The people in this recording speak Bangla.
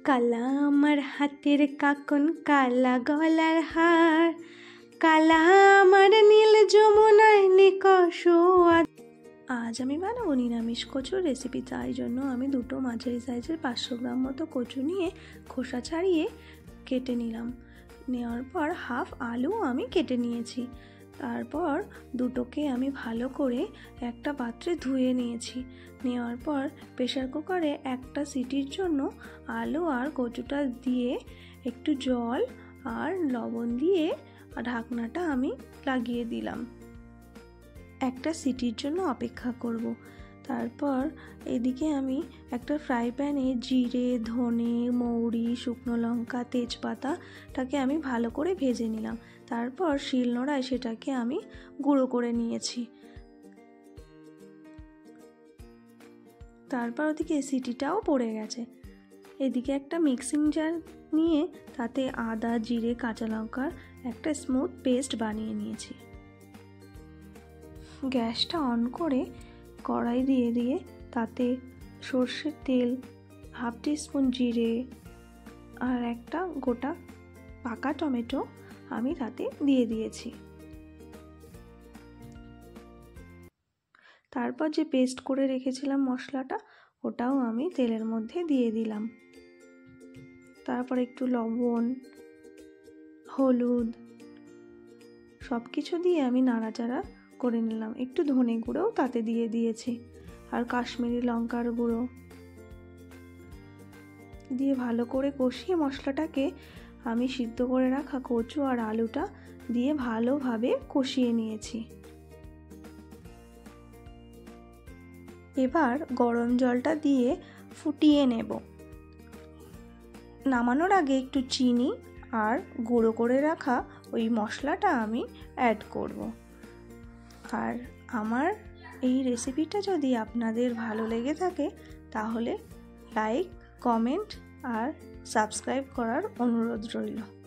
কালা আমার হাতের কাকন, কালা গলার হার, কালা আমার নীল যমুনায় নিকষ। আজ আমি বানাবো নিরামিষ কচুর রেসিপি। তাই জন্য আমি দুটো মাঝারি সাইজের 500 গ্রাম মতো কচু নিয়ে খোসা ছাড়িয়ে কেটে নিলাম। নেওয়ার পর হাফ আলু আমি কেটে নিয়েছি। তারপর দুটোকে আমি ভালো করে একটা পাত্রে ধুয়ে নিয়েছি। নেওয়ার পর প্রেসার কুকারে একটা সিটির জন্য আলু আর কচুটা দিয়ে একটু জল আর লবণ দিয়ে ঢাকনাটা আমি লাগিয়ে দিলাম। একটা সিটির জন্য অপেক্ষা করব। তারপর এদিকে আমি একটা ফ্রাই প্যানে জিরে, ধনে, মৌরি, শুকনো লঙ্কা, তেজপাতাটাকে আমি ভালো করে ভেজে নিলাম। তারপর শিলনোড়ায় সেটাকে আমি গুঁড়ো করে নিয়েছি। তারপর ওদিকে সিটিটাও পড়ে গেছে। এদিকে একটা মিক্সিং জার নিয়ে তাতে আদা, জিরে, কাঁচা লঙ্কার একটা স্মুথ পেস্ট বানিয়ে নিয়েছি। গ্যাসটা অন করে কড়াই দিয়ে তাতে সর্ষের তেল, হাফ টিস্পুন জিরে আর একটা গোটা পাকা টমেটো আমি তাতে দিয়ে দিয়েছি। তারপর যে পেস্ট করে রেখেছিলাম মশলাটা, ওটাও আমি তেলের মধ্যে দিয়ে দিলাম। তারপর একটু লবণ, হলুদ সব কিছু দিয়ে আমি নাড়াচাড়া করে নিলাম। একটু ধনে গুঁড়োও তাতে দিয়ে দিয়েছি আর কাশ্মীরি লঙ্কার গুঁড়ো দিয়ে ভালো করে কষিয়ে মশলাটাকে আমি সিদ্ধ করে রাখা কচু আর আলুটা দিয়ে ভালোভাবে কষিয়ে নিয়েছি। এবার গরম জলটা দিয়ে ফুটিয়ে নেব। নামানোর আগে একটু চিনি আর গুঁড়ো করে রাখা ওই মশলাটা আমি অ্যাড করব। আর আমার এই রেসিপিটা যদি আপনাদের ভালো লেগে থাকে তাহলে লাইক, কমেন্ট আর সাবস্ক্রাইব করার অনুরোধ রইল।